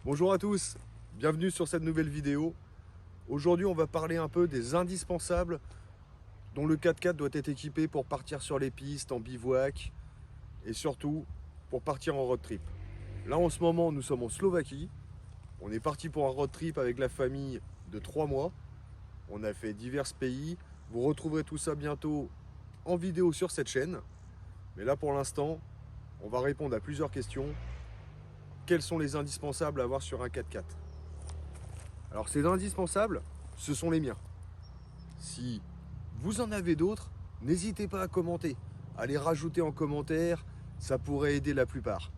Bonjour à tous, bienvenue sur cette nouvelle vidéo. Aujourd'hui on va parler un peu des indispensables dont le 4x4 doit être équipé pour partir sur les pistes, en bivouac et surtout pour partir en road trip. Là en ce moment nous sommes en Slovaquie, on est parti pour un road trip avec la famille de 3 mois. On a fait divers pays, vous retrouverez tout ça bientôt en vidéo sur cette chaîne. Mais là pour l'instant on va répondre à plusieurs questions. Quels sont les indispensables à avoir sur un 4x4? Alors ces indispensables, ce sont les miens. Si vous en avez d'autres, n'hésitez pas à commenter, à les rajouter en commentaire, ça pourrait aider la plupart.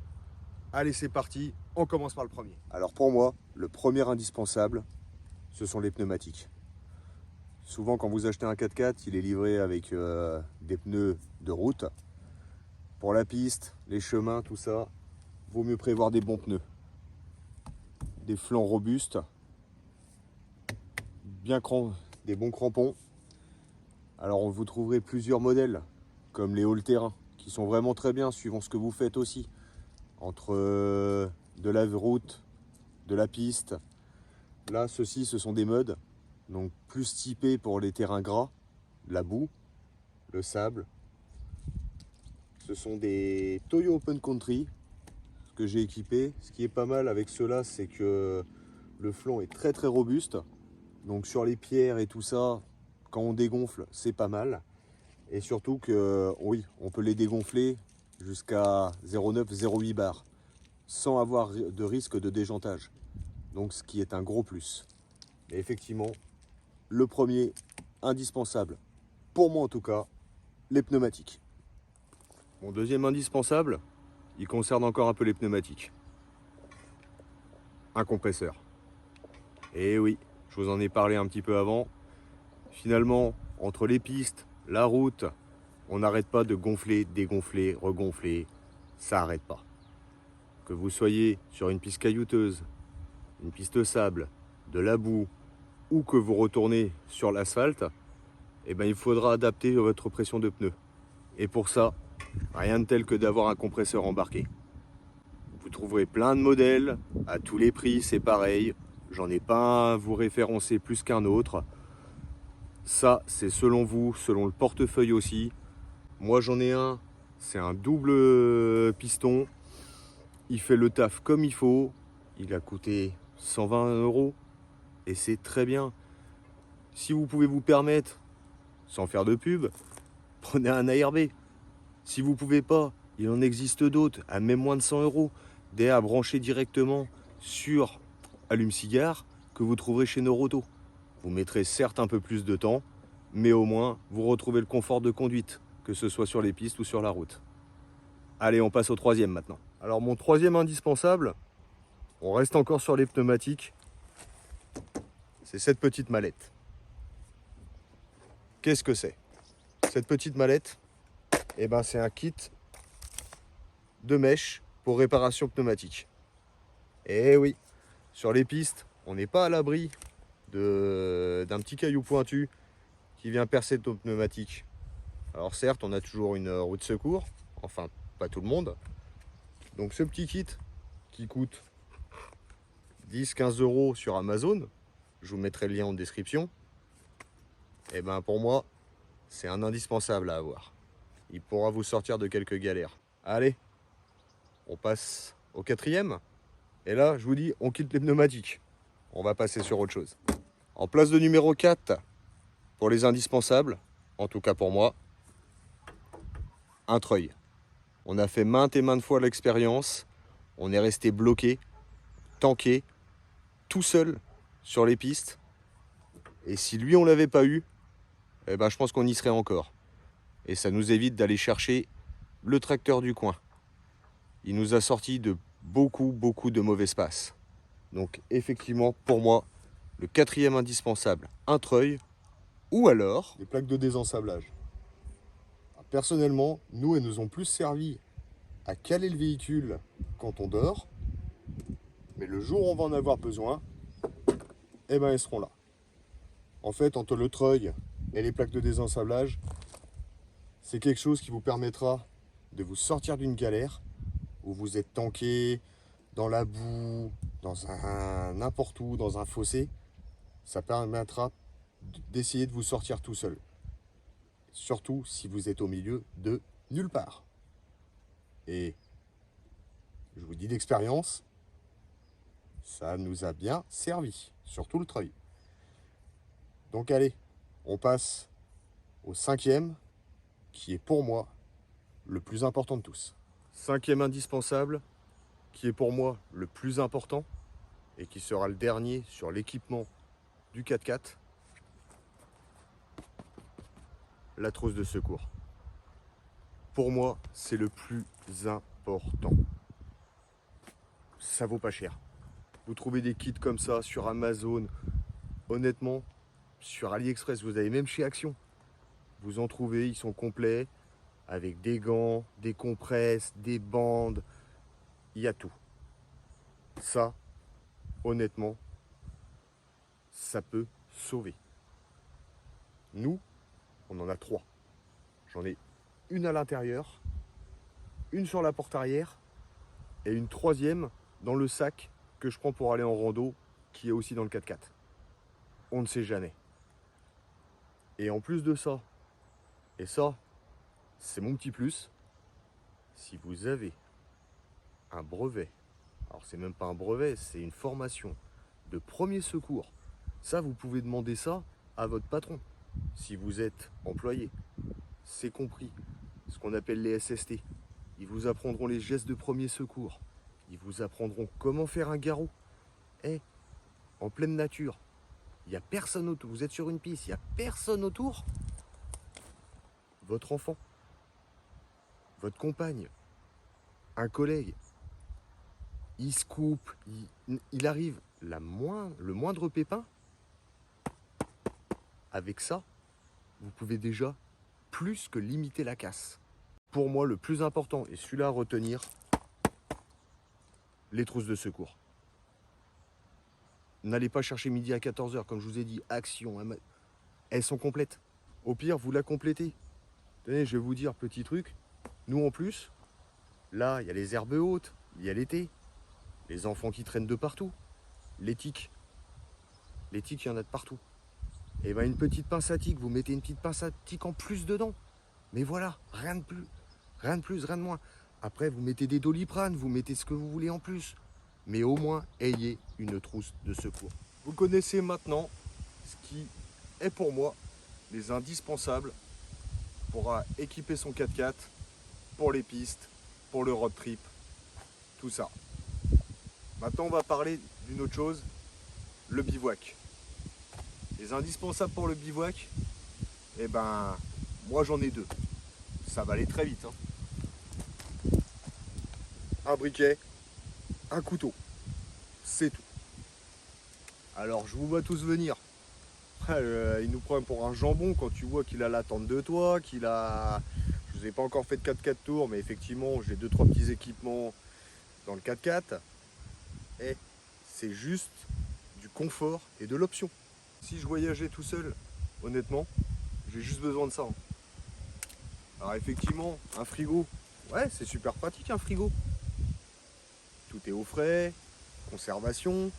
Allez, c'est parti, on commence par le premier. Alors pour moi, le premier indispensable, ce sont les pneumatiques. Souvent quand vous achetez un 4x4, il est livré avec des pneus de route. Pour la piste, les chemins, tout ça, vaut mieux prévoir des bons pneus. Des flancs robustes, des bons crampons. Alors vous trouverez plusieurs modèles, comme les all-terrain, qui sont vraiment très bien, suivant ce que vous faites aussi. Entre de la route, de la piste. Là, ceux-ci, ce sont des modes, donc plus typés pour les terrains gras, la boue, le sable. Ce sont des Toyo Open Country que j'ai équipés. Ce qui est pas mal avec ceux-là, c'est que le flanc est très très robuste. Donc sur les pierres et tout ça, quand on dégonfle, c'est pas mal. Et surtout que oui, on peut les dégonfler jusqu'à 0,9, 0,8 bar sans avoir de risque de déjantage. Donc ce qui est un gros plus. Et effectivement, le premier indispensable, pour moi en tout cas, les pneumatiques. Mon deuxième indispensable, il concerne encore un peu les pneumatiques. Un compresseur. Et oui, je vous en ai parlé un petit peu avant. Finalement, entre les pistes, la route, on n'arrête pas de gonfler, dégonfler, regonfler. Ça n'arrête pas. Que vous soyez sur une piste caillouteuse, une piste sable, de la boue, ou que vous retournez sur l'asphalte, eh ben, il faudra adapter votre pression de pneus. Et pour ça, rien de tel que d'avoir un compresseur embarqué. Vous trouverez plein de modèles, à tous les prix, c'est pareil. J'en ai pas un à vous référencer plus qu'un autre. Ça, c'est selon vous, selon le portefeuille aussi. Moi, j'en ai un, c'est un double piston. Il fait le taf comme il faut. Il a coûté 120 € et c'est très bien. Si vous pouvez vous permettre, sans faire de pub, prenez un ARB. Si vous pouvez pas, il en existe d'autres à même moins de 100 €. Des à brancher directement sur allume-cigare que vous trouverez chez Noroto. Vous mettrez certes un peu plus de temps, mais au moins vous retrouvez le confort de conduite, que ce soit sur les pistes ou sur la route. Allez, on passe au troisième maintenant. Alors mon troisième indispensable, on reste encore sur les pneumatiques, c'est cette petite mallette. Qu'est-ce que c'est? Cette petite mallette, eh ben, c'est un kit de mèche pour réparation pneumatique. Et oui, sur les pistes, on n'est pas à l'abri d'un petit caillou pointu qui vient percer ton pneumatique. Alors certes, on a toujours une roue de secours, enfin pas tout le monde. Donc ce petit kit qui coûte 10-15 € sur Amazon, je vous mettrai le lien en description, et ben pour moi, c'est un indispensable à avoir. Il pourra vous sortir de quelques galères. Allez, on passe au quatrième. Et là, je vous dis, on quitte les pneumatiques. On va passer sur autre chose. En place de numéro 4, pour les indispensables, en tout cas pour moi, un treuil. On a fait maintes et maintes fois l'expérience. On est resté bloqué, tanké, tout seul sur les pistes. Et si lui, on l'avait pas eu, eh ben, je pense qu'on y serait encore. Et ça nous évite d'aller chercher le tracteur du coin. Il nous a sorti de beaucoup de mauvaises passes. Donc effectivement, pour moi, le quatrième indispensable, un treuil, ou alors des plaques de désensablage. Personnellement, nous, elles nous ont plus servi à caler le véhicule quand on dort, mais le jour où on va en avoir besoin, eh ben, elles seront là. En fait, entre le treuil et les plaques de désensablage, c'est quelque chose qui vous permettra de vous sortir d'une galère où vous êtes tanké dans la boue, dans n'importe où, dans un fossé, ça permettra d'essayer de vous sortir tout seul. Surtout si vous êtes au milieu de nulle part. Et je vous dis d'expérience, ça nous a bien servi, surtout le treuil. Donc allez, on passe au cinquième, qui est pour moi le plus important de tous. Cinquième indispensable, qui est pour moi le plus important, et qui sera le dernier sur l'équipement du 4x4, la trousse de secours. Pour moi, c'est le plus important. Ça vaut pas cher. Vous trouvez des kits comme ça sur Amazon, honnêtement, sur AliExpress, vous avez même chez Action. Vous en trouvez, ils sont complets, avec des gants, des compresses, des bandes, il y a tout. Ça, honnêtement, ça peut sauver. Nous, on en a 3. J'en ai une à l'intérieur, une sur la porte arrière et une 3e dans le sac que je prends pour aller en rando, qui est aussi dans le 4x4. On ne sait jamais. Et en plus de ça, et ça, c'est mon petit plus, si vous avez un brevet, alors c'est même pas un brevet, c'est une formation de premier secours, ça vous pouvez demander ça à votre patron. Si vous êtes employé, c'est compris, ce qu'on appelle les SST. Ils vous apprendront les gestes de premier secours. Ils vous apprendront comment faire un garrot. En pleine nature, il n'y a personne autour. Vous êtes sur une piste, il n'y a personne autour. Votre enfant, votre compagne, un collègue, il se coupe, il arrive le moindre pépin. Avec ça, vous pouvez déjà plus que limiter la casse. Pour moi, le plus important, et celui-là à retenir, les trousses de secours. N'allez pas chercher midi à 14 h, comme je vous ai dit, Action, elles sont complètes. Au pire, vous la complétez. Tenez, je vais vous dire, petit truc, nous en plus, là, il y a les herbes hautes, il y a l'été, les enfants qui traînent de partout, les tiques. Les tiques, il y en a de partout. Et bien une petite pince à tique, vous mettez une petite pince à tique en plus dedans. Mais voilà, rien de plus, rien de moins. Après, vous mettez des Doliprane, vous mettez ce que vous voulez en plus. Mais au moins, ayez une trousse de secours. Vous connaissez maintenant ce qui est pour moi les indispensables pour équiper son 4x4, pour les pistes, pour le road trip, tout ça. Maintenant, on va parler d'une autre chose, le bivouac. Les indispensables pour le bivouac, eh ben, moi j'en ai 2. Ça va aller très vite. Un briquet, un couteau. C'est tout. Alors je vous vois tous venir. Il nous prend pour un jambon quand tu vois qu'il a la tente de toi, qu'il a... Je vous ai pas encore fait de 4x4 tour, mais effectivement j'ai 2-3 petits équipements dans le 4x4. Et c'est juste du confort et de l'option. Si je voyageais tout seul, honnêtement, j'ai juste besoin de ça. Alors effectivement, un frigo, ouais, c'est super pratique un frigo. Tout est au frais, conservation.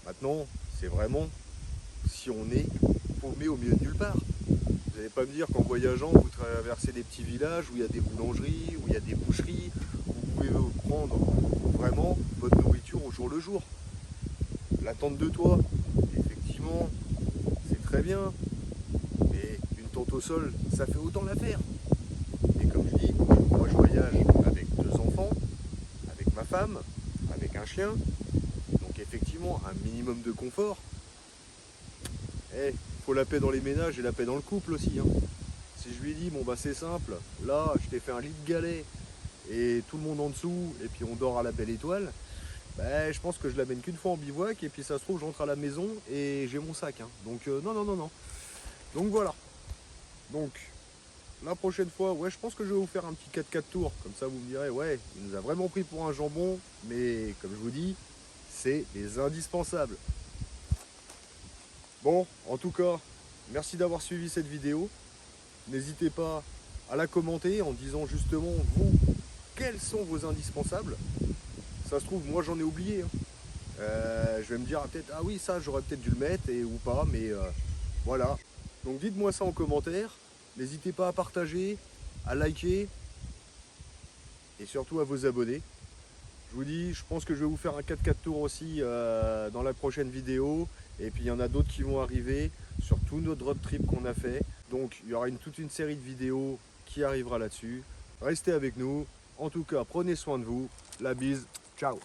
Maintenant, c'est vraiment si on est paumé au milieu de nulle part. Vous n'allez pas me dire qu'en voyageant, vous traversez des petits villages où il y a des boulangeries, où il y a des boucheries, où vous pouvez prendre vraiment votre nourriture au jour le jour. La tente de toit, effectivement, c'est très bien, mais une tente au sol, ça fait autant l'affaire. Et comme je dis, moi je voyage avec 2 enfants, avec ma femme, avec un chien, donc effectivement un minimum de confort. Il faut la paix dans les ménages et la paix dans le couple aussi. Si je lui dis, bon bah c'est simple, là je t'ai fait un lit de galet et tout le monde en dessous, et puis on dort à la belle étoile, ben, je pense que je l'amène qu'une fois en bivouac, et puis ça se trouve, j'entre à la maison et j'ai mon sac. Donc non. Donc voilà. Donc, la prochaine fois, ouais, je pense que je vais vous faire un petit 4x4 tour. Comme ça, vous me direz, ouais, il nous a vraiment pris pour un jambon, mais comme je vous dis, c'est des indispensables. Bon, en tout cas, merci d'avoir suivi cette vidéo. N'hésitez pas à la commenter en disant justement, vous, quels sont vos indispensables. Ça se trouve, moi j'en ai oublié. Je vais me dire peut-être, ah oui, ça j'aurais peut-être dû le mettre ou pas, mais voilà. Donc dites-moi ça en commentaire. N'hésitez pas à partager, à liker et surtout à vous abonner. Je vous dis, je pense que je vais vous faire un 4x4 tour aussi dans la prochaine vidéo. Et puis il y en a d'autres qui vont arriver sur tout notre road trip qu'on a fait. Donc il y aura toute une série de vidéos qui arrivera là-dessus. Restez avec nous. En tout cas, prenez soin de vous. La bise. Ciao.